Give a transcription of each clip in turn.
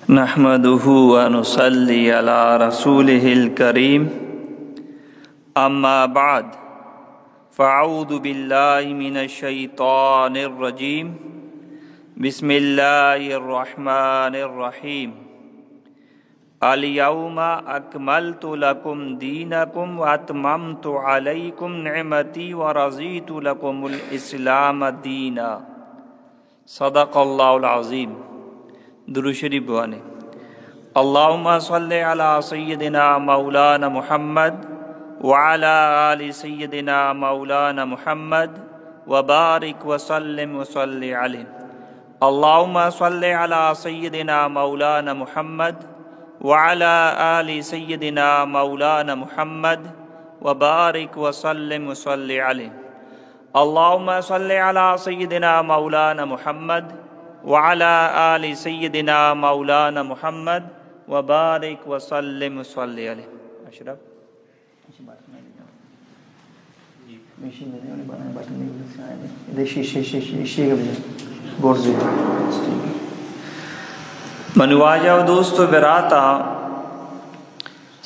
نحمده ونصلي على رسوله الكريم أما بعد فأعوذ بالله من الشيطان الرجيم بسم الله الرحمن الرحيم اليوم أكملت لكم دينكم وأتممت عليكم نعمتي ورضيت لكم الإسلام دينا صدق الله العظيم. درود شریف بوانے اللہم صلی علی سیدنا مولانا محمد وعلی آل سیدنا مولانا محمد وبارک وسلم وصلی علیہ. اللہم صلی علی سیدنا مولانا محمد وعلی آل سیدنا مولانا محمد وبارک وسلم وصلی علیہ. اللہم صلی علی سیدنا مولانا محمد وعلى آل سيدنا مولانا محمد وبارك وسلم وصلي عليه. اشرف منواجہ و دوستو براتا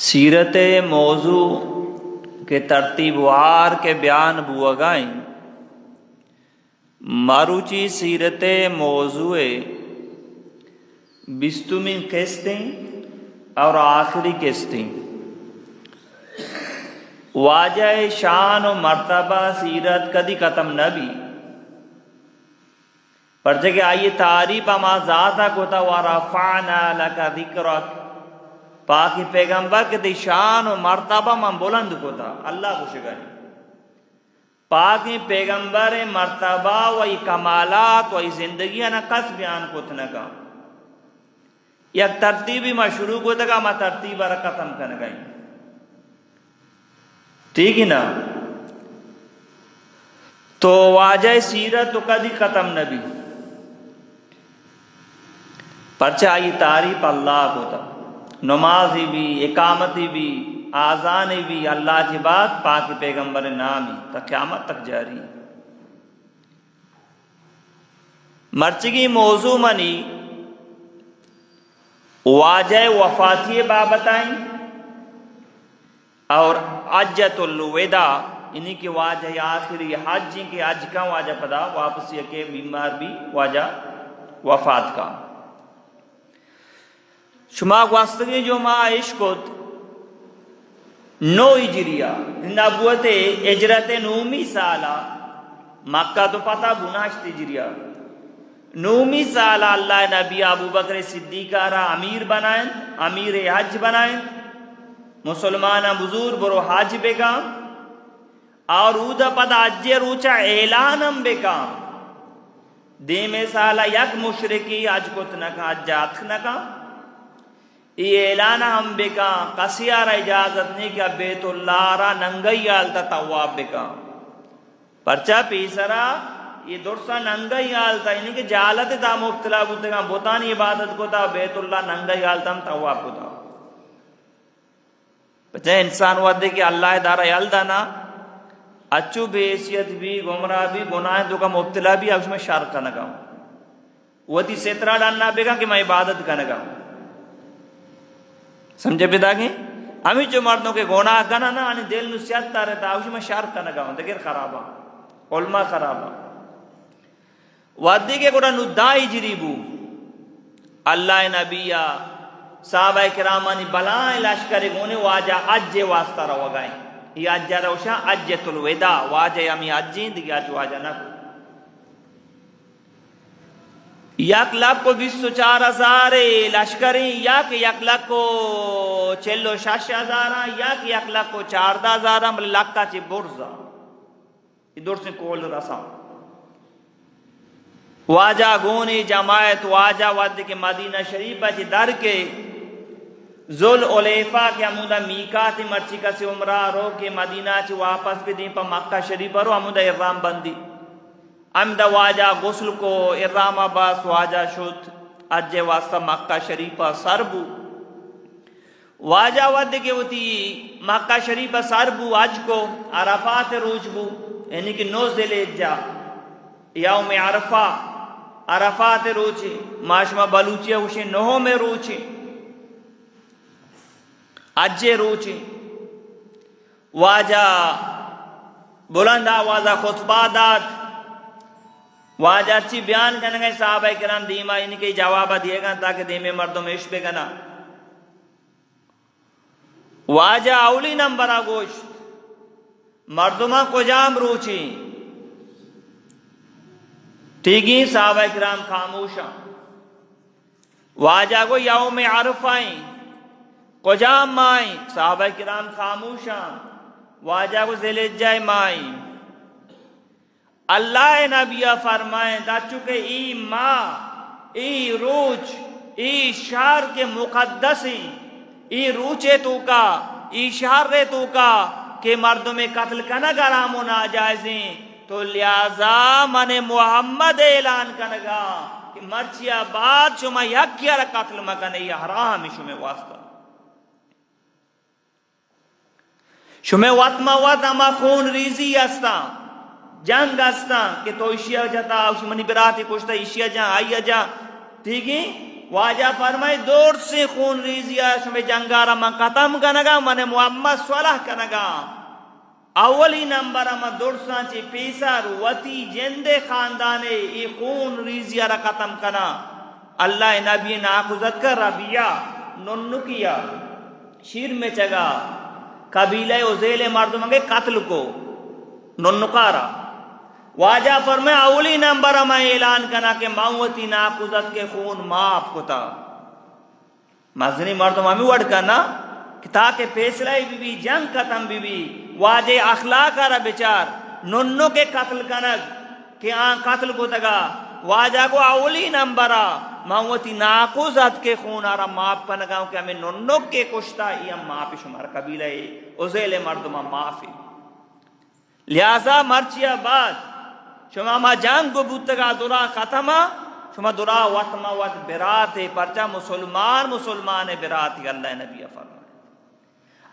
سیرت موضوع کے ترتیب وار کے بیان بوگائیں ماروچی سیرت موضوع بیستویں قسطیں اور آخری قسطیں واجہ شان و مرتبہ سیرت کدی ختم نبی پرچہ کہ آئیے تعریف اما ذاتہ کو تا ورفعنا لکا ذکرک پاکی پیغمبر کے دی شان و مرتبہ من بلند کو تا اللہ کو شکر پاکی پیغمبر مرتبہ و کمالات و زندگی نقص بیان کو تنگا یک ترتیبی ما شروع کو تگا ما ترتیب ختم کنگائی ٹھیک ہی نا. تو واجہ سیرت تو کدی ختم نبی پرچہ آئی تعریف اللہ کو تا نمازی بھی اقامتی بھی آزانی بھی اللہ کی بات پاک پیغمبر نامی تا قیامت تک جاری. مرچگی موضوع منی واجہ وفاتی بابتائیں اور حجۃ الوداع انہی کی واجہ آخری حج کے حج کا واجہ پدا واپسی کے بیمار بھی واجہ وفات کا شما گوستگی جو ما عشقت نو ہجریہ نبوت اجرت نومی سالہ مکہ تو پتہ بناشت ہجریہ نومی سالہ اللہ نبی ابو بکر صدیقہ را امیر بنائیں امیر حج بنائیں مسلمان بزرگ برو حج بکام اور اودا پتہ حج روچا اعلانم بکام دیمے سالہ یک مشرکی حج کت نکا حجات نکا یہ اعلان ہم بکا قصیار اجازت نہیں کہ بیت اللہ را ننگئی آلتا تواب بکا پرچہ پیسرا یہ درسا ننگئی آلتا یعنی کہ جالت تا مبتلا بودتے گا بوتانی عبادت کو تا بیت اللہ ننگئی آلتا ہم تواب کو تا پچھے انسان ودے کہ اللہ دارا یلدانا اچھو بے حیثیت بھی گمراہ بھی گناہ دو کا مبتلا بھی اس میں شرک کنگا وہ تی سترہ ڈالنا بکا کہ میں عبادت کنگا سمجھے پیدا گئے ہمیں جو مردوں کے گناہ کنا نا آنی دل نسیتا رہتا ہے اس میں شرک کنگا ہوں دیکھر خرابا علماء خرابا وادی کے قرآن ندائی جریبو اللہ نبیہ صحابہ کرامانی بلائیں لشکر گونے واجہ عج واسطہ رو گئیں یہ عج روشا عجت الوداع واجہ ہمیں عجین دیکھ آج واجہ نہ یک لاکھ کو 24,000 لشکری یک لاکھ کو 46,000 یک لاکھ کو 14,000 مل لاکھا چی برزا ادھر سے کول رسا واجہ گونی جماعت واجہ ود کے مدینہ شریفہ چی در کے ذل علیفہ کے عمودہ میقات مرچی کا سے عمرہ رو کے مدینہ چی واپس بھی دیں پا مکہ شریفہ رو عمودہ احرام بندی امدہ واجہ غسل کو احرام عباس واجہ شد اجے واسطہ مکہ شریفہ سربو واجہ ود کے ہوتی مکہ شریفہ سربو اج کو عرفات روج بو یعنی کہ 9 ذی الحجہ یوم عرفہ عرفات روچے ماشما بلوچیہ ہوشے نہوں میں روچے اجے روچے واجہ بلند آوازہ خطبہ داد واجہ اچھی بیان کرنے گئے صحابہ کرام دیما ان کے جوابہ دیے گا تاکہ دیمے مردم عشبے گنا واجہ اولی نمبرہ گوشت مردمہ کجام روچی ٹھیکی صحابہ کرام خاموشاں واجہ کو یوم عرفائیں کجام مائیں صحابہ کرام خاموشاں واجہ کو ذیلحجہ مائیں اللہ نبی فرمائیں دا چکے ای ماں ای روچ ای شہر کے مقدسی ای روچے تو کا ای شہر رے تو کا کہ مردوں میں قتل کرنا گرام و ناجائزیں تو لہذا من محمد اعلان کرنگا کہ مرچیا بعد شما یک کیا را قتل مکنے یہ حرام شما واسطہ شما وطما وطما خون ریزی استا جنگ استا کہ تو اشیاء جاتا منی براتی کشتا اشیاء جا آئیا جا ٹھیک ہے واجہ فرمائے دور سے خون ریزیا شما جنگارا من ختم کنگا من محمد صلح کنگا اولی نمبر اما درسان چی پیسر وطی جند خاندانے ای خون ریزیا را ختم کنا اللہ نبی ناکوزت کر ربیہ ننکیا شیر میں چگا قبیلہ عزیل مردمانگے قتل کو ننکارا واجہ فرمائے اولی نمبر اما اعلان کنا کہ موتی ناکوزت کے خون معاف کتا مزنی مردمامی وڑ کنا کہ تاکہ پیسلائی بی بی جنگ ختم بی بی واجہ اخلاق را بچار ننو کے قتل کنگ کہ آن قتل کو تگا واجہ کو اولی نمبرہ موتی ناکوزت کے خون آرہ معاف کنگاوں کہ ہمیں ننو کے کشتا یہ معافی شمار قبیلہ عزیل مردمہ معافی لہذا مرچیا بعد شما ما جنگ کو بودتگا درا ختمہ شما درا وطمہ وط برات پرچہ مسلمان برات اللہ نبی فرمائے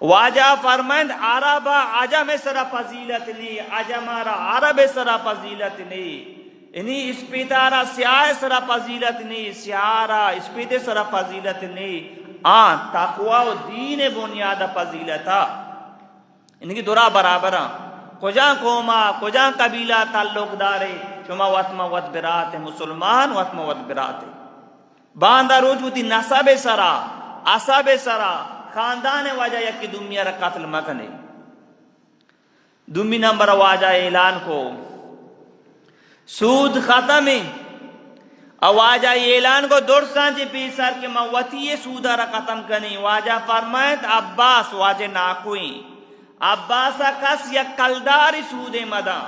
واجہ فرمائند عربہ عجم سرا فضیلت نہیں عجمارا عرب سرا فضیلت نہیں انہی اسپیتارا سیاہ سرا فضیلت نہیں سیاہارا اسپیت سرا فضیلت نہیں تقوی و دین بنیاد فضیلتا انہی درا برابرہ کجان قوما کجان قبیلہ تعلق دارے شما وطمہ وط برات مسلمان وطمہ وط برات باندہ روج ہوتی نصب سرا عصب سرا خاندان واجہ یکی دنیا را قتل مکنے دومی نمبر واجہ اعلان کو سود ختم واجہ اعلان کو درسان جی پیسر کے موتی سودہ را ختم کنی واجہ فرمائد عباس واجہ ناکوئی عباسا کس یک کلداری سود مدہ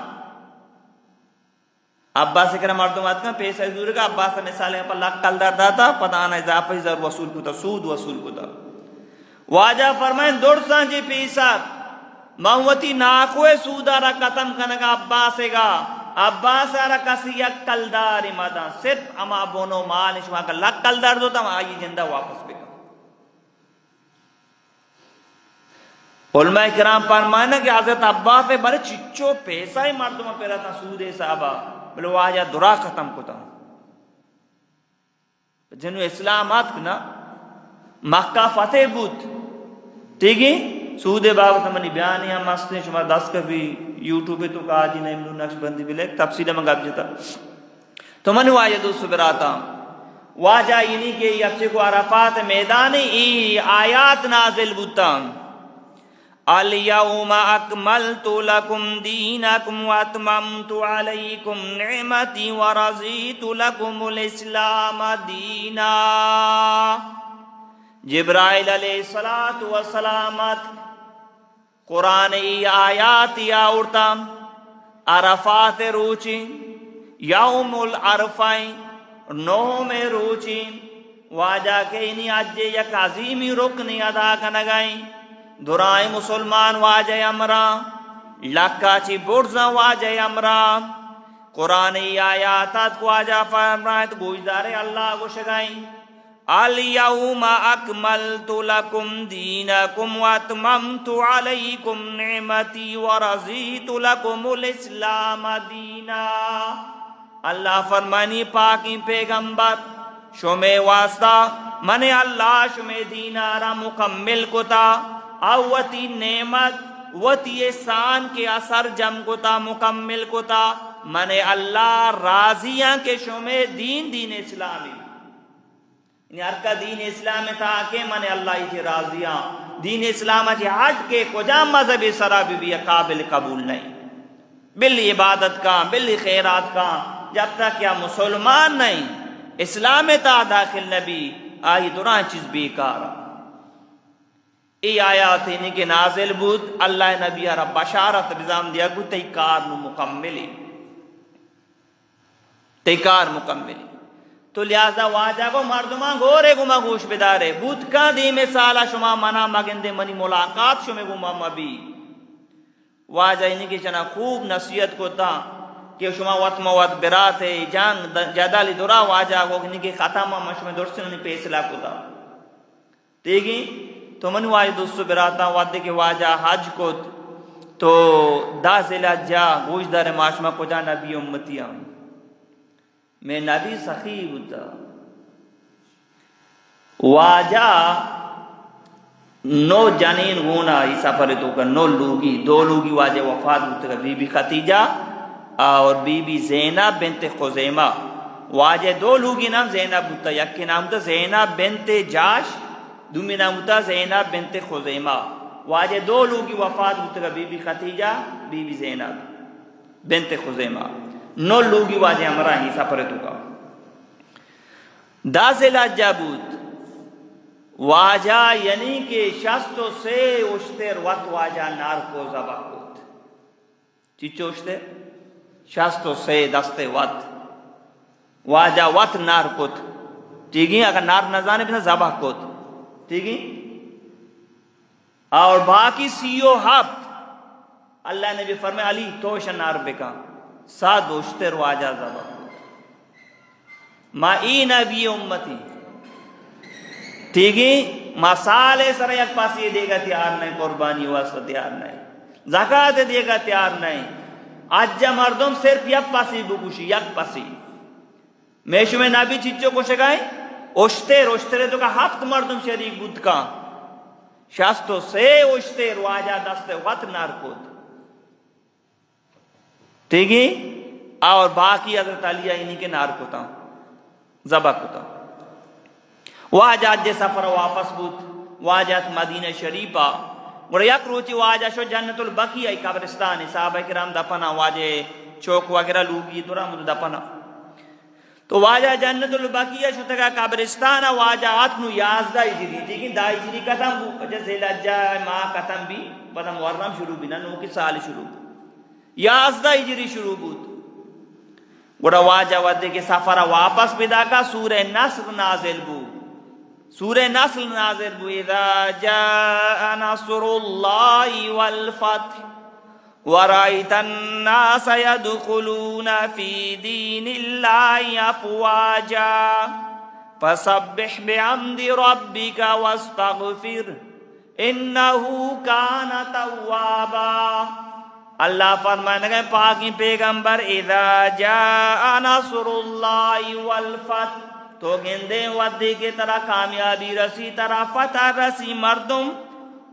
عباس اکرہ مردمات کا پیسہ ضرور کا عباس مثالیں پر لاکھ کلدار داتا پتانا اضافی ضرور وصول کتا سود وصول کتا واجہ فرمائیں درسان جی پیسر موتی ناکوے سودہ را ختم کنگا عباسے گا عباس را کسی یک کلداری مدہ صرف اما بونو مال شما کا لاکھ کلدار دوتا ہم آئی جندہ واپس بکا علماء کرام فرمائنا کہ حضرت عباس بڑے چچو پیسہ ہی مردمہ پہ رہتا سود صحابہ بلو واجہ درا ختم کتا جنو اسلامات کنا مکہ فتح بود ٹھیک ہے سود بابت منی بیانی ہم مستے شما دست کبھی یوٹیوب تو کہا جی نیم نقش بندی بھی لے تفصیل میں گاب جتا تو منی واجہ دوست براتا واجہ انہی کے یفچے کو عرفات میدانی ای آیات نازل بوتا اليوم اکملت لکم دینکم واتممت علیکم نعمتی ورضیت لکم الاسلام دینا جبرائیل علیہ السلام قرآن ای آیات یاورتا عرفات روچی یوم العرفائیں نوم روچی واجہ کے انہی اجے یک عظیمی رکنی ادا کنگائیں درائیں مسلمان واجہ امرا لکا چی برزا واجہ امرا قرآن ای آیاتات کو واجہ فرمائت گوشدار اللہ کو شگائیں اليوم اکملت لکم دینکم واتممت علیکم نعمتی ورضیت لکم الاسلام دینا اللہ فرمانی پاکی پیغمبر شمع واسطہ من اللہ شمع دینارا مکمل کتا اوتی نعمت وتی احسان کے اثر جم کتا مکمل کتا من اللہ راضیاں کے شمع دین اسلامی یعنی ہر کا دین اسلام تھا کہ من اللہ ہی راضیاں دین اسلام اچھے ہٹ کے کجا مذہب سرا بھی قابل قبول نہیں بل عبادت کا بل خیرات کا جب تک کیا مسلمان نہیں اسلام تا داخل نبی آئی دوران چیز بیکار ای آیات انہی کے نازل بود اللہ نبی رب بشارت بزام دیا کو تی کار مکملی تی کار مکملی تو لہذا واجہ کو مردمان گورے گما گوش بدارے بود کا دی مثالا شما منا مگندے منی ملاقات شما گما مبی واجہ انہی کی چنا خوب نصیحت کو تا کہ شما وقت موت برات ہے جنگ جدالی دورا واجہ کو انہی کی ختمہ مشمع درسن انہی پیسلا کو تا دیکھیں تو منی واجہ دوستو براتا وعدے کے واجہ حج کو تو دا زلہ جا گوش دار معاشمہ کو جا نبی امتیاں میں نبی سخی ہوتا واجہ نو جنین ہونا اس سفر تو کر نو لوگی دو لوگی واجہ وفات ہوتا بی بی خدیجہ اور بی بی زینب بنت خزیمہ واجہ دو لوگی نام زینب ہوتا یک کے نام ہوتا زینب بنت جاش دومی نام ہوتا زینب بنت خزیمہ واجہ دو لوگی وفات ہوتا بی بی خدیجہ بی بی زینب بنت خزیمہ نو لوگی واجہ ہمارا ہی سفر تو کا دا زلہ جابود واجہ یعنی کہ شستو سے اشتر وقت واجہ نار کو زبا کت چیچو اشتر شستو سے دست وقت واجہ وقت نار کت ٹھیک ہے اگر نار نزانے بھی زبا کت ٹھیک ہے اور باقی سیو ہفت اللہ نے بھی فرمایا علی توش نار بکا ساد اشتر واجہ زبا ما ای نبی امتی ٹھیک ہے مسالے سر یک پاس یہ دے گا تیار نہیں قربانی واسطہ تیار نہیں زکاة دے گا تیار نہیں آجا مردم صرف یک پاسی بکوشی یک پاسی میشو میں نبی چیچو کو شکائیں اشتر تو کا ہفت مردم شریک بود کا شستو سے اشتر واجہ دست وقت نار کود ٹھیک ہے اور باقی حضرت علیہ انہی کے نار کتا زبا کتا واجہ جے سفر واپس بود واجہ مدینہ شریفہ اور یک روچی واجہ شو جنت البقیع قبرستان صحابہ کرام دپنا واجہ چوک وغیرہ لوگی دورا مدد دپنا تو واجہ جنت البقیع شو تکا قبرستان واجہ آتنو 11 ہجری لیکن 2 ہجری ختم بو جیسے لجہ ماہ ختم بھی پتہ محرم شروع بھی نا 9 سال شروع 11 ہجری شروع بود گوڑا واجہ ودے کے سفر واپس بدا کا سورہ نصر نازل بو سورہ نصر نازل بو اذا جاء نصر اللہ والفتح ورأيت الناس يدخلون في دين الله أفواجا فسبح بحمد ربك واستغفر إنه كان توابا اللہ فرمانے گئے پاکی پیغمبر اذا جاء نصر اللہ والفتح تو گندے ودی کی طرح کامیابی رسی طرح فتح رسی مردم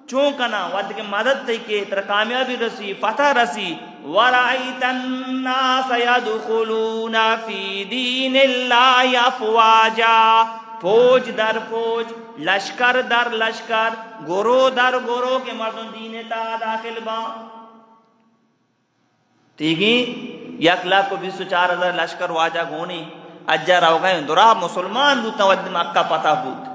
چونکنا ود کے مدد تے کے طرح کامیابی رسی فتح رسی ورأیت الناس يدخلون فی دین اللہ افواجا فوج در فوج لشکر در لشکر گروہ در گروہ کے مردم دین تا داخل با ٹھیک ہے 1,24,000 لشکر واجہ گونی اجا رو گئے درا مسلمان بودتا ود مکہ پتہ بود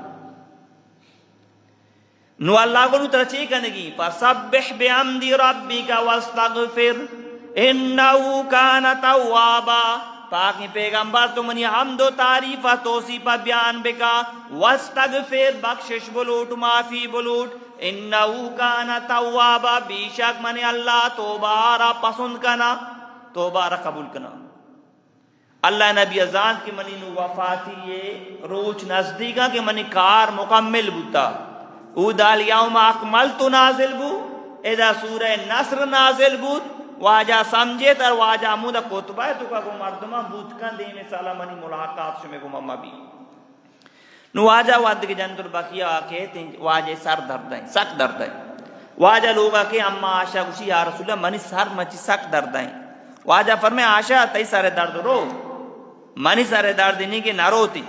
نو اللہ کو ترچی کنگی فسبح بحمد ربک واستغفر انہو کان توابا پاکی پیغمبر تو منی حمد و تعریف توصیف بیان بکا واستغفر بخشش بلوٹ معافی بلوٹ انہو کان توابا بی شک منی اللہ توبارا پسند کنا توبارا قبول کنا اللہ نبی ازان کی منی نو وفاتی یہ روچ نزدیکا کہ منی کار مکمل بوتا او دال یوم اکملت نازل بو ادا سورہ نصر نازل بود واجہ سمجھے تر واجہ مودا کتبہ تو کا کو مردمہ بودکن دینے سالا منی ملاقات شمی کو مما بھی نو واجہ واد کے جنت البقیہ آکے واجہ سر دردائیں سک دردائیں واجہ لوگا کہ اما آشا کشی یا رسول اللہ منی سر مچی سک دردائیں واجہ فرمائے آشا تی سر درد رو منی سر درد نہیں کہ نہ روتی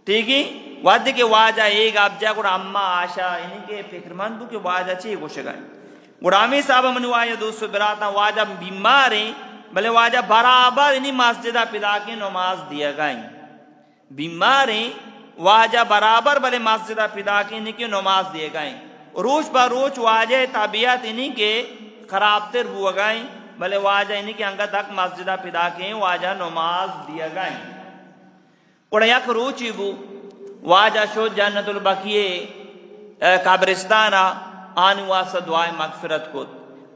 ٹھیک ہے واد کے واجہ ایک آپ جا گوڑا اما آشا انہیں کے فکر مند بو کہ واجہ چی کو شگائیں گوڑامی صاحب منی واجہ دوستو براتا واجہ بیمار ہیں بلے واجہ برابر انہیں مسجدہ پدا کے نماز دیا گائیں بیمار ہیں واجہ برابر بلے مسجدہ پدا کے انہیں کے نماز دیا گائیں روچ با روچ واجہ طبیعت انہیں کے خراب تر ہوا گائیں بلے واجہ انہیں کے انگا تک مسجدہ پدا کے واجہ نماز دیا گائیں اور یک روچی بو واجہ شو جنت البقیہ قبرستانہ آنی واسطہ دعائے مغفرت کو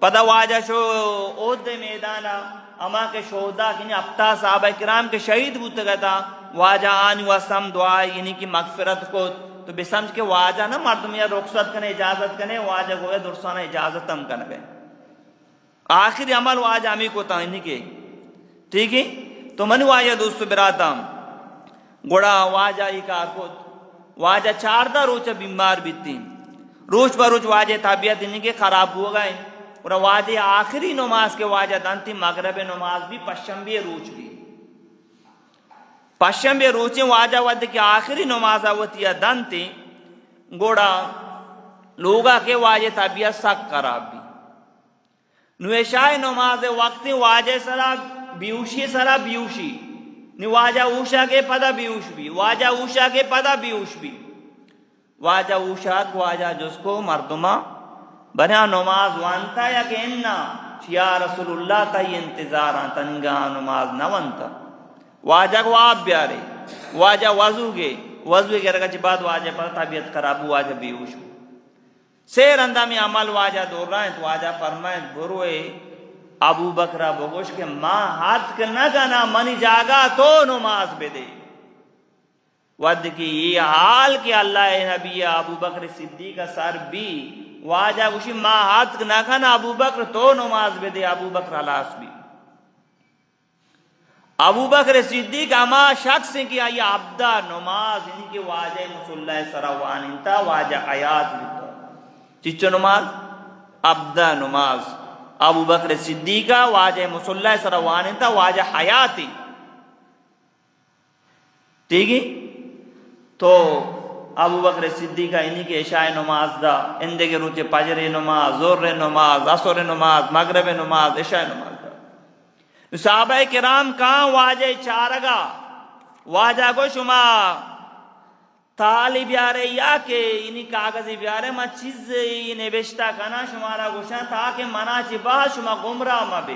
پدا واجہ شو عہد میدانہ اما کے شہدہ کنی ابتا صحابہ کرام کے شہید بوتا گا تھا واجہ آنی واسطہ ہم دعائے یعنی کی مغفرت کو تو بے سمجھ کے واجہ نا مردم یا رخصت کنے اجازت کنے واجہ گویا درسانہ اجازت ہم کنے گئے آخری عمل واجہ ہمیں کو تا انہی کے ٹھیک ہے تو منی واجہ دوستو براتا گوڑا واجہ ہی کار کو واجہ 14 روچہ بیمار بیتی روچ پر روچ واجہ طبیعت انہی کے خراب ہو گئے اور واجہ آخری نماز کے واجہ دانتی مغرب نماز بھی پشنبی روچ بھی پشنبی روچیں واجہ واجہ کی آخری نماز آوتی دانتی گوڑا لوگا کے واجہ طبیعت سک خراب بھی نویشای نماز وقتی واجہ سرا بیوشی سرا بیوشی نو واجہ اوشا کے پدا بیوش بھی واجہ اوشا کے پدا بیوش بھی واجہ اوشاد واجہ جس کو مردمہ بنا نماز وانتا یا کہ اننا یا رسول اللہ تا ہی انتظار آنتا نگاہ نماز نہ وانتا واجہ کو آپ بیارے واجہ وضو گے وضو کے رکھا چی بعد واجہ پر طبیعت خراب واجہ بیوش ہو سیر اندہ میں عمل واجہ دور رہا ہے تو واجہ فرمائے بروئے ابو بکرہ بگوش کے ماں ہاتھ کرنا گنا منی جاگا تو نماز بے دے ود کی یہ حال کہ اللہ نبی ابو بکر صدیق کا سر بھی واجہ گوشی ماں ہاتھ کرنا گنا ابو بکر تو نماز بے دے ابو بکر علاس بھی ابو بکر صدیق اما شخص کی آئی عبدہ نماز ان کی واجہ مسلح سروان انتا واجہ آیات بیتا چچو نماز عبدہ نماز ابو بکر صدیقہ واجہ مسلح سروان انتا واجہ حیاتی ٹھیک ہے تو ابو بکر صدیقہ انہی کے عشاء نماز دا اندے کے روچے پجر نماز زور نماز عصر نماز مغرب نماز عشاء نماز دا صحابہ کرام کہاں واجہ چارگا واجہ کو شما تالی بیارے یا کہ انہی کاغذی بیارے ما چیز نوشتہ کنا شمارا گوشن تاکہ منا چی با شما گمراہ ما بے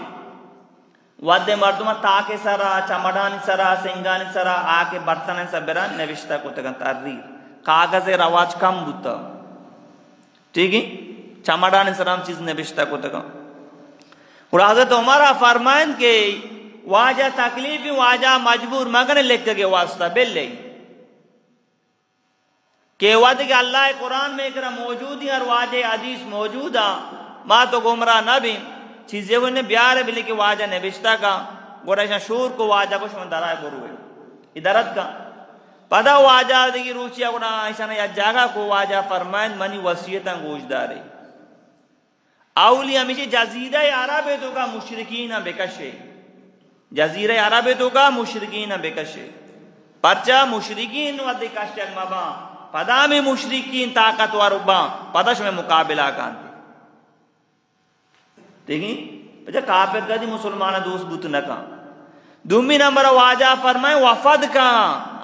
ود مردمہ تاکہ سرا چمڑانی سرا سنگانی سرا آکے برتن سا بران نوشتہ کو تکن تحریر کاغذ رواج کم بوتا ٹھیک ہے چمڑانی سرا ہم چیز نوشتہ کو تکن اور حضرت عمرہ فرمائن کہ واجہ تکلیفی واجہ مجبور مگن لکھ گے واسطہ بل لے کہ وعدہ کہ اللہ قرآن میں اکرہ موجود ہی اور واجہ حدیث موجود ہے ماں تو گمراہ نہ بھی چیزیں انہیں بیارے بلی کہ واجہ نبشتہ کا گوڑا شور کو واجہ کو شمن درائے بروئے ادارت کا پدا واجہ دیگی روچیہ گوڑا ایسانا یا جاگہ کو واجہ فرمائن منی وصیتاں گوش دارے اولی ہمیشہ جزیرہ عرب تو کا مشرکین بکشے جزیرہ عرب تو کا مشرکین بکشے پرچہ مشرکین ودی کشک مبا پدا میں مشرکین طاقتور با پداش میں مقابلہ کانتے دیکھیں پچھا کافر کا دی مسلمان دوست بوت نکا دومی نمبر واجہ فرمائے وفد کا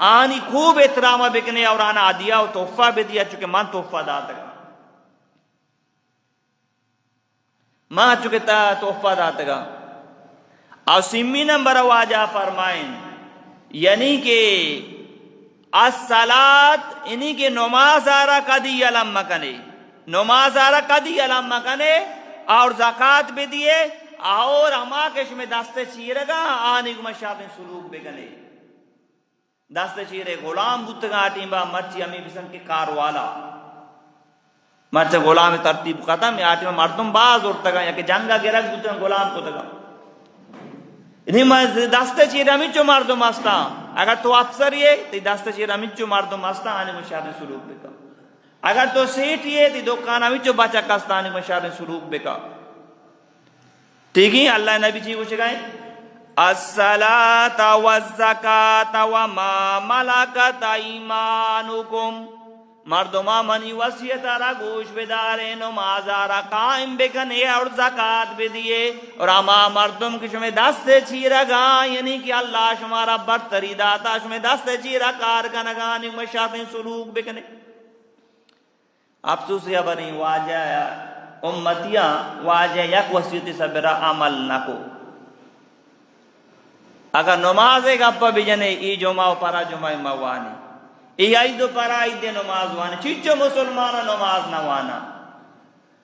آنی خوب احترام بکنے اور آنا عدیہ و تحفہ بھی دیا چکہ من تحفہ داتا گا ماں چکے تحفہ داتا گا اور سمی نمبر واجہ فرمائیں یعنی کہ الصلاة انہی کہ نماز آرہ کدی علم مکنے نماز آرہ کدی علم مکنے اور زکاة بھی دیے اور ہما کش میں دست چیرگا آنی کو مشابہ سلوک بگنے دست چیرے غلام بودتگا ٹیم با مرچی امی بسن کے کاروالا مرچہ غلام ترتیب ختم یا آٹھ میں مردم باز اور تگا یا کہ جنگا گرک بوتا غلام کو تگا انہیں دستے چیر ہمیچو مردم ہستا اگر تو افسر یہ تو دستے چیر ہمیچو مردم ہستا آنے مشاہد سلوک بکا اگر تو سیٹ یہ تو دکان ہمیچو بچہ کستا آنے مشاہد سلوک بکا ٹھیک ہے اللہ نبی جی کو شکائیں الصلاة والزکاة وما ملکت ایمانکم مردمہ منی وصیت را گوش بدارے نماز را قائم بکنے اور زکاة بدیے اور اما مردم کی شمیں دستے چیرہ گا یعنی کہ اللہ شمارا برتری داتا شمیں دستے چیرہ کار کنگانی مشاہدیں سلوک بکنے افسوس یا بنی واجہ امتیاں واجہ یک وصیت سبرا عمل نکو اگر نماز ایک اپا بجنے ای جمعہ و پرا جمعہ موانی ای عید و پرا عید نماز وانا چچو مسلمانا نماز نوانا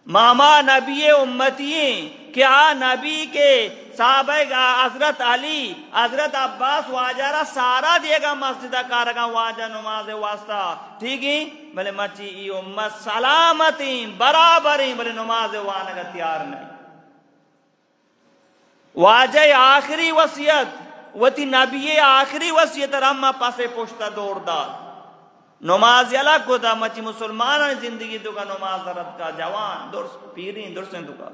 ماما نبی امتییں کیا نبی کے صحابہ حضرت علی حضرت عباس واجارہ سارا دے گا مسجدہ کارگا واجہ نماز واسطہ ٹھیک ہے بلے مچی ای امت سلامتیں برابریں بلے نماز وانا کا تیار نہیں واجہ آخری وصیت وتی نبی آخری وصیت رمہ پاسے پوشتا دور دار نماز الگ کو دا مچی مسلمان زندگی تو کا نماز رد کا جوان درس پیرین درسیں تو کا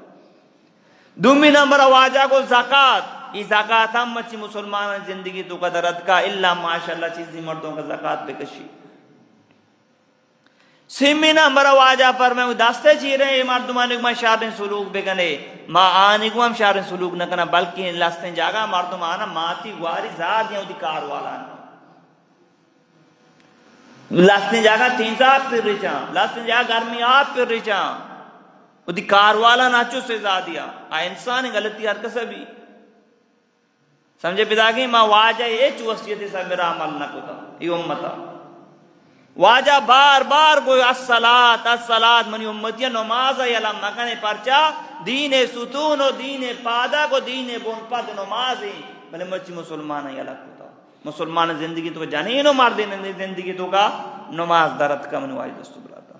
دومی نمبر واجہ کو زکاة یہ زکاة ہم مچی مسلمان زندگی تو کا رد کا اللہ ماشاءاللہ چیزی مردوں کا زکاة بکشی سیمی نمبر واجہ پر میں دستے چی رہے مردمان اگمان شارن سلوک بکنے ما آنے کو ہم شارن سلوک نکنا بلکہ لستیں جاگا مردمانا ماتی گواری زاد ہیں دی کاروالا لستیں جاگا تین ساتھ پھر رچاں لستیں جاگا گرمی آپ پھر رچاں دی کاروالا ناچو سے زادیا انسان غلطی ہر کسا بھی سمجھے پیدا گئی ما واجہ ایچ وصیت سا میرا عمل نکو تا یہ امتا واجہ بار بار کوئی الصلاة منی امتیاں نماز علم مکنے پرچا دین ستون و دین پادا کو دین بون پد نمازیں بلے مچی مسلمان علم ہوتا مسلمان زندگی تو جانین و مردین زندگی تو کا نماز درد کا منو واجہ دستو بلاتا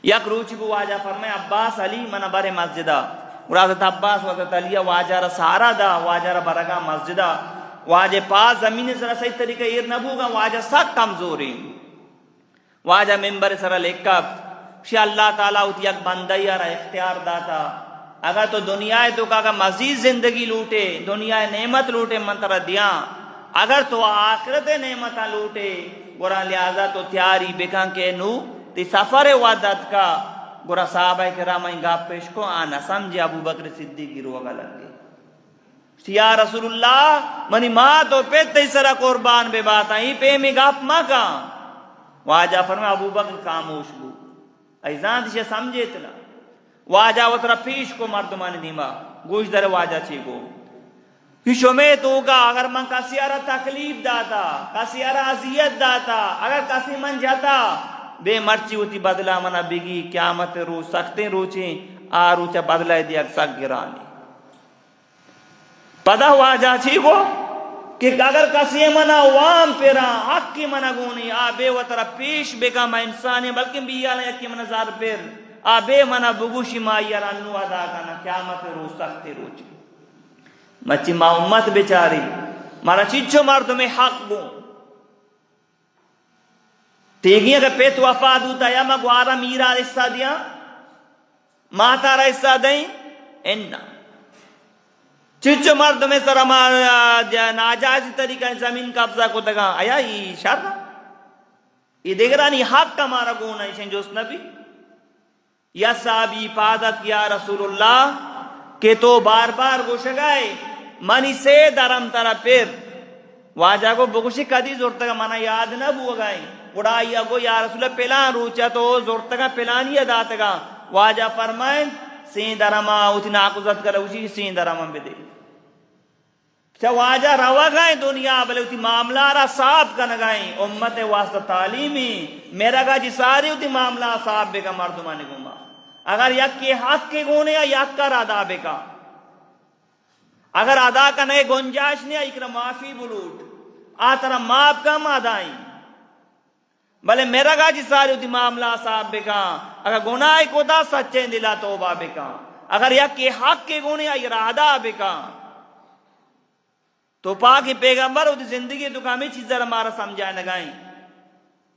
یک روچی کو واجہ فرمائے عباس علی منہ بر مسجدہ اور حضرت عباس حضرت علیہ واجہ را سارا دا واجہ را برگا مسجدہ واجہ پاس زمین سر صحیح طریقہ ایر نبوگا واجہ سخت کمزوری واجہ ممبر سر لکھب شی اللہ تعالیٰ ہوتی یک بندی را اختیار داتا اگر تو دنیا تو کا مزید زندگی لوٹے دنیا نعمت لوٹے منترہ دیا اگر تو آخرت نعمتہ لوٹے گورا لہذا تو تیاری بکن کے نو تی سفر وعدت کا گورا صحابہ کرام انگا پیش کو آنا سمجھے ابو بکر صدیقی روگا لگے یا رسول اللہ منی ماں تو پیتے سرا قربان بے باتا ہی پہ میں گاپ ماں کا واجہ فرمائے ابو بکر خاموش بو ایزان دیشے سمجھے اتنا واجہ وطرہ پیش کو مردمانی دیما گوش در واجہ چی کو پیشو میں تو کا اگر من کسی آرہ تکلیف داتا کسی آرہ عذیت داتا اگر کسی من جاتا بے مرچی ہوتی بدلہ منا بگی قیامت روز سختیں روچیں روچہ بدلہ دیا سک گرانی پدا واجہ چی کو کہ اگر کسی منا وام پیرا حق کی منا گونی بے وطرہ پیش بے کا میں انسانی بلکہ بیالا یکی منا زار پیر بے منا بگوشی مائیر انو ادا کنا قیامت روز سختی روچی مچی ما امت بیچاری مارا چیچو مردم حق گو تیگی اگر پیت وفاد ہوتا یا ما گوارا میرا رسا دیا ماتا رسا دیں اننا چچو مردم سر ناجائز طریقہ زمین قبضہ کو دگا آیا یہ شر یہ دیگرانی حق کا مارا گونا ہے جو اس نبی یا صحابی پادت یا رسول اللہ کہ تو بار بار گوشگائے منی سے درم ترہ پھر واجہ کو بگوشی کدی زورتگا منا یاد نہ بوگائیں اڑائی اگو یا رسول اللہ پلان روچا تو زورتگا پلانی اداتگا واجہ فرمائیں سین درما اتنا آکوزت کر اسی سین درما بھی دے واجہ روا گائیں دنیا بلے اتی معاملہ را صاحب کا نگائیں امت واسطہ تعلیمی میرا گا جی ساری اتی معاملہ صاحب بے کا مردمانے گوما اگر یک کے حق کے گونے یا یک کر ادا بے کا اگر ادا کا نئے گنجاش نہیں اکرا معافی بلوٹ آترا ماپ کم آدائیں بلے میرا گا جی ساری ہوتی معاملہ صاحب بکا اگر گناہ کو دا سچے دلا توبہ بکا اگر یا کہ حق کے گناہ ارادہ بکا تو پاکی پیغمبر ہوتی زندگی تو کامی چیزیں ہمارا سمجھائے نگائیں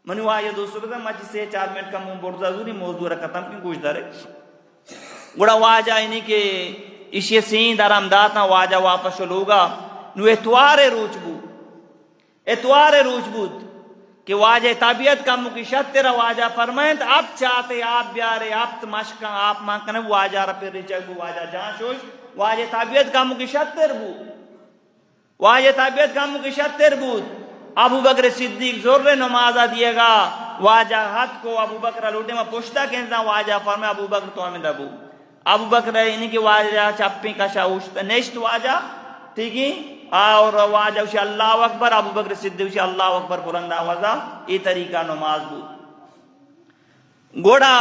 منو آئیے دوستوں کے ساتھ مچی سے 4 منٹ کا برزا ضروری موضوع رکھا ختم کیوں کچھ دارے گوڑا واجہ انہی کہ اسی سین در امدادنا واجہ واپس شلوگا نو اتوار روچ بود کہ واجہ طبیعت کا مکشت تیرا واجہ فرمائیں اب چاہتے آپ بیارے آپ تماشکا آپ مانکنے واجہ رپی ریچے بو واجہ جان شوش واجہ طبیعت کا مکشت تیر بود واجہ طبیعت کا مکشت تیر بود ابو بکر صدیق زور نمازہ دیے گا واجہ ہاتھ کو ابو بکر لوٹے میں پوچھتا کہنتا واجہ فرمائے ابو بکر تو ہمیں دبو ابو بکر انہی کہ واجہ چپی کا شاوشتا نیشت واجہ ٹھیک ہی اور واجہ اسے اللہ اکبر ابو بکر صدیق اسے اللہ اکبر بلند آوازہ یہ طریقہ نماز بود گوڑا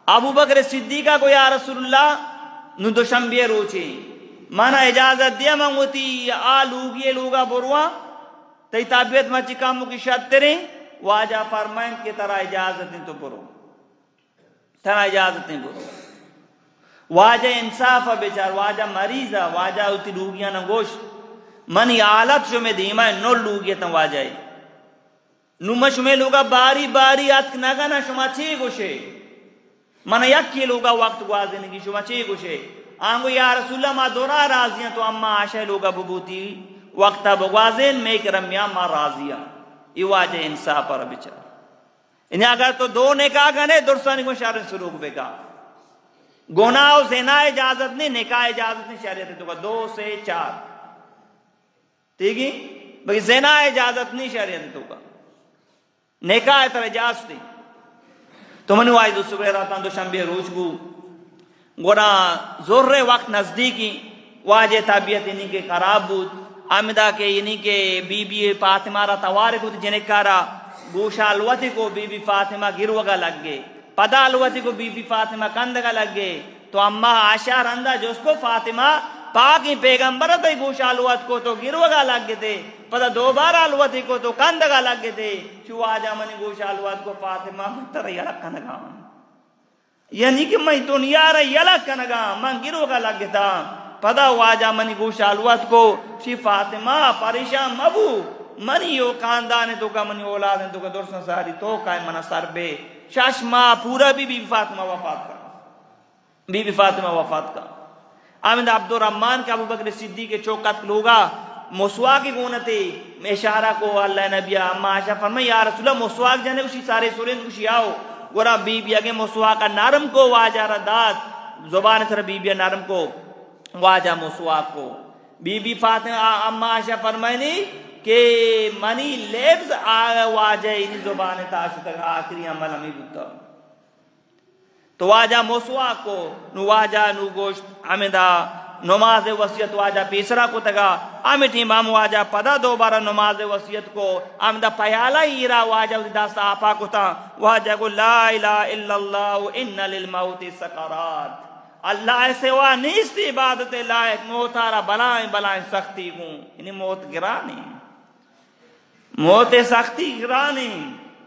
ابو بکر صدیقہ کو یا رسول اللہ نو دوشنبے روچے مانا اجازت دیا منگوتی لوگی لوگا بروا تی طبیعت مچی کامو کی شد ترے واجہ فرمائیں کہ ترا اجازتیں تو برو ترا اجازتیں برو واجہ انصاف بیچار واجہ مریضا واجہ ہوتی لوگیاں نہ گوشت منی آلت شو میں دیمائیں نو لوگیتا واجہ نو شو میں لوگا باری باری اتک نگانا شما چے گوشے من یکی لوگا وقت گوازنگی شما چے گوشے آنگو یا رسول اللہ ما دورا راضیاں تو اما آشای لوگا ببوتی وقتا بگوازن میں کرم یا ما راضیاں یہ واجہ انصاف پر بچار انہیں اگر تو دو نکاح گنے درسانی کو شرط سلوک بکا گناہ و زنا اجازت نہیں نکاح اجازت نہیں شریعت تو کا 2 سے 4 ٹھیک ہے بھئی زنا اجازت نہیں شریعت تو کا نکاح تر اجازت نہیں تو منو آئی دو صبح راتان دو شنبے روچ بو گوڑا زور وقت نزدیکی واجہ طبیعت انہی کے خراب بود آمدہ کے انہی کے بی بی فاطمہ را توارک ہوتی جنکارا گوشا الوتی کو بی بی فاطمہ گروگا لگ گئے پدا الوتی کو بی بی فاطمہ کندگا لگ گئے تو اما عائشہ رندہ جو اس کو فاطمہ پاکی پیغمبر تے گوشا الوت کو تو گروگا لگ گئے تھے پدا دوبارہ الوتی کو تو کندگا لگ گئے تھے چو آجا منی گوشا الوت کو فاطمہ مطر یلک کنگا یعنی کہ میں دنیا را یلک کنگا من گروگا لگ گئے تھا پدا واجہ منی گوشا الوت کو شی فاطمہ پریشان مبو منی یو خاندان تو کا منی اولاد تو کا درسن ساری تو کائے منا سر بے شاش ماں پورا بی فاطمہ وفات کا بی فاطمہ وفات کا آمد عبد الرحمن کے ابو بکر صدیق کے چوکت لوگا مسواک کی گونتے اشارہ کو اللہ نبی اما عائشہ فرمائے یا رسول اللہ مسواک جانے اسی سارے سورین کشی آؤ گورا بی بی اگے مسواک نرم کو واجہ رداد زبان سر بی بی نرم کو واجہ مسواک کو بی بی فاطمہ اما عائشہ فرمائنی کہ منی لیبز واجہ انہی زبان تاشو تک آخری عمل ہمیں بتا تو واجہ مسواک کو نو واجہ نو گوشت حمدہ نماز وصیت واجہ پیسرا کو تگا آمد امام واجہ پدا دوبارہ نماز وصیت کو آمدہ پیالا ہیرا واجہ داستا آپا کو تا واجہ کو لا الہ الا اللہ ان للموت سکرات اللہ سوا نیست عبادت لائق موتارا بلائیں سختی ہوں انہیں موت گرانی موت سختی گرانی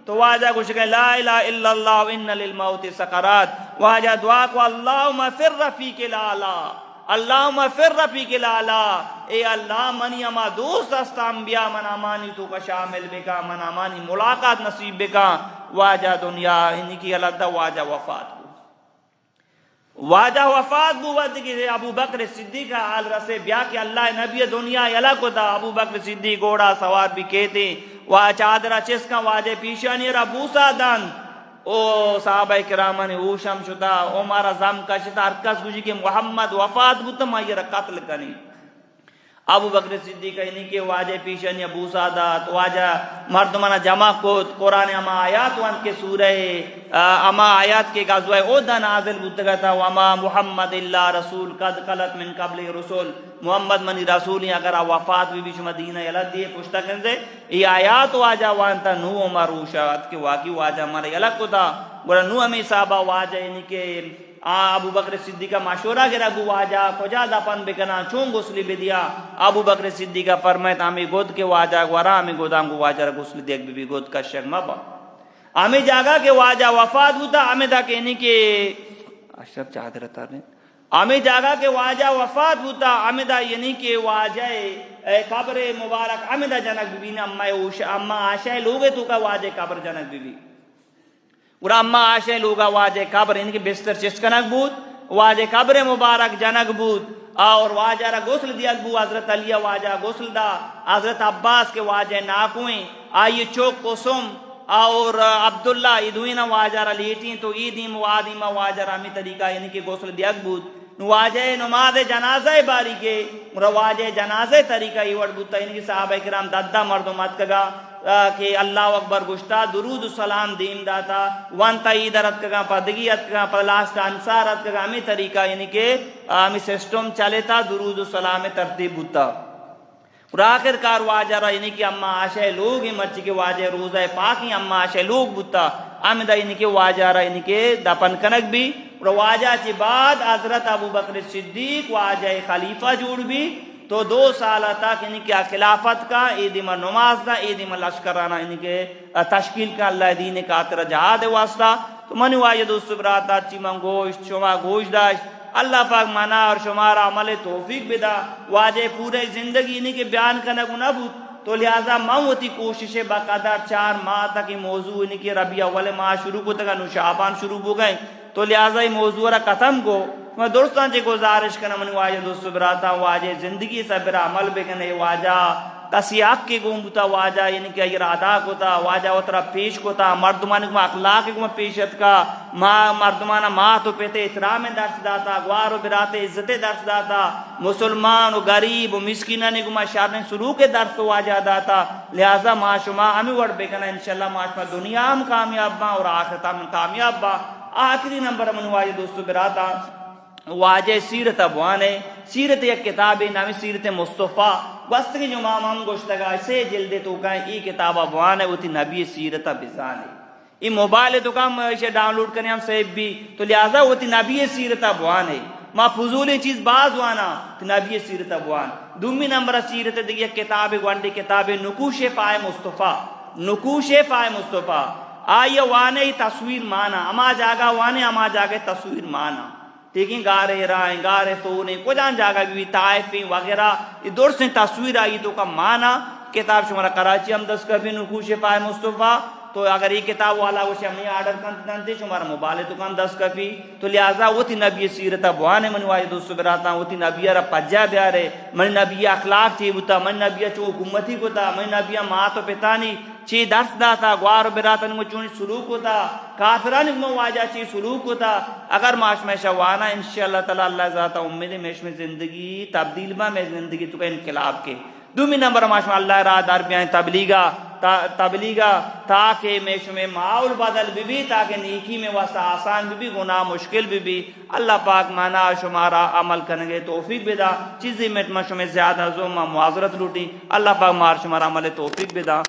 تو واجہ کچھ کہے لا الہ الا اللہ ان للموت سکرات واجہ دعا کو اللہم فر رفیق الاعلی اللہم فر رفیق الاعلی اے اللہ منی اما دوست است انبیاء من امانی تو کا شامل بکا من امانی ملاقات نصیب بکا واجہ دنیا انہی کی علدہ واجہ وفات واجہ وفات بود کہ ابو بکر صدیق حال رسے بیا کہ اللہ نبی دنیا یلا کو دا ابو بکر صدیق گھوڑا سوار بھی کہتے وا چادرہ چسکا واجہ پیشانی را بوسا دن او صحابہ کرام نے اوشم شدا عمر زم کا شتا ارکس گجی کہ محمد وفات بود ما یہ قتل کنی ابو بکر صدیق انہی کے واجہ پیشانی بوسا دات واجہ مردمانہ جمع کوت قرآن اما آیات وان کے سورہ اما آیات کے غزوہ عہدہ نازل بودتا تھا وما محمد اللہ رسول قد خلت من قبل رسول محمد منی رسولی اگر وفات بھی شما مدینہ یلد دیئے پشتا کرنے یہ آیات واجہ وانتا نو عمر روشات کے واقعی واجہ ہمارا یلد کو تھا گوڑا نو ہمیں صحابہ واجہ انہی کے ابو بکر صدیقہ مشورہ گرہ گو واجہ کجا دپن بکنا چون غسلی بدیا ابو بکر صدیقہ فرمائے ہمیں گود کے واجہ گورا ہمیں گودام کو واجہ گسلی دیکھ بھی گود کا شک مبا ہمیں جاگا کہ واجہ وفات ہوتا ہمیں دا کہنے کہ اشرف چادر رہتا ہے ہمیں جاگا کہ واجہ وفات ہوتا ہمیں دا یعنی کہ واجہ قبر مبارک ہمیں دا جنک بی نے اما آشا لوگے تو کا واجہ قبر جنک بی اور اما آشا لوگا واجہ قبر ان کے بستر چسکنک بود واجہ قبر مبارک جنک بود اور واجہ را غسل دیا بو حضرت علی واجہ غسل دا حضرت عباس کے واجہ ناکویں آئیے چوک قسم اور عبداللہ ادوینا واجہ را لیٹیں تو ایدیم و آدیم واجہ را ہمیں طریقہ یعنی کہ غسل دیا بود واجہ نماز جنازہ باری کے واجہ جنازہ طریقہ یہ وڑ بوتا یعنی کہ صحابہ کرام دادا مردمات کگا کہ اللہ اکبر گشتا درود السلام دیم داتا وانتا ایدرت کگا پدگیت کگا پدلاسٹ انسارت کگا ہمیں طریقہ یعنی کہ ہمیں سسٹم چلے تھا درود السلام ترتیب ہوتا اور آخر کار واجہ را یعنی کہ اما آشہ لوگ مرچی کے واجہ روزہ پاکی اما آشہ لوگ بوتا آمدہ یعنی کہ واجہ را یعنی کہ دپن کنک بھی اور واجہ چی بعد حضرت ابو بکر صدیق واجہ خلیفہ جوڑ بھی تو 2 سالہ تک یعنی کہ خلافت کا ایدیم نماز دا ایدیم لشکرانہ یعنی کہ تشکیل کا اللہ دین کا تر جہاد واسطہ تو منی واجہ دوست براتا چی من گوشت شما گوشت داشت اللہ پاک منا اور شمارا عمل توفیق بدا واجہ پورے زندگی یعنی کہ بیان کرنے کو نہ بود تو لہذا موتی کوشش باقاعدہ 4 ماہ تک یہ موضوع یعنی کہ ربیع اول ماہ شروع کو تک شعبان شروع ہو گئے تو لہذا یہ موضوع را ختم کو میں دوستان چے گزارش کرنا من واجہ دوست براتا واجہ زندگی صبر عمل بکنے واجہ کسی حق کے گم بتا واجہ یعنی کہ ارادہ کو تا واجہ اترا پیش کو تا مردمان کو اخلاق کو پیشت کا مردمانہ ماں تو پیتے احترام درس داتا گوار و برات عزت درس داتا مسلمان و غریب و مسکینان کو شارن سلوک درس واجہ داتا لہذا ما شما ہمیں وڑ بکنا انشاءاللہ ما شما دنیا ہم کامیاب با اور آخرت ہم کامیاب با آخری نمبر من واجہ دوست براتا واجہ سیرت ابوان ہے سیرت یک کتاب نامی سیرت مصطفیٰ وست کی جو مام گوشتگا سے جلدے تو کہیں یہ کتاب ابوان ہے وہ تھی نبی سیرت بزان ہے یہ موبائل تو کم اسے ڈاؤن لوڈ کرنے ہم صحیح بھی تو لہذا وہ تھی نبی سیرت ابوان ہے ما فضول چیز باز وانا تھی نبی سیرت ابوان دومی نمبر سیرت دیکھئے کتاب گوانڈی کتاب نکوش فائے مصطفیٰ نکوش فائے مصطفیٰ آئیے وانے تصویر مانا اما جاگا وانے اما جاگے تصویر مانا لیکن گارے رائیں گارے سونے کو جان جاگا بھی طائفیں وغیرہ یہ دور سے تصویر آئی تو کا معنی کتاب شمارا کراچی ہم دس کبھی نکوش پائے مصطفیٰ تو اگر یہ کتاب والا وہ ہم نے آرڈر کرتے شمارا موبائل تو کم دس کبھی تو لہذا وہ تھی نبی سیرت بوانے منوائی دوست براتا وہ تھی نبی را پجا بیارے من نبی اخلاق چی بتا من نبی چو حکومتی کو تا من نبی ماں تو پتانی چی درس داتا گوار براتن کو چونی سلوک ہوتا کافران کو واجہ چی سلوک ہوتا اگر معاش میں شوانا انشاءاللہ تعالی اللہ ذاتا امید میش میں زندگی تبدیل با میں زندگی تو کا انقلاب کے دومی نمبر معاش میں اللہ را در بیائیں تبلیغا تاکہ میش میں معاول بدل بھی تاکہ نیکی میں واسطہ آسان بھی گناہ مشکل بھی اللہ پاک مانا شمارا عمل کرنگے توفیق بدا چیزی میں شمیں زیادہ زوم معذرت لوٹی اللہ پاک مار شمارا عمل توفیق بدا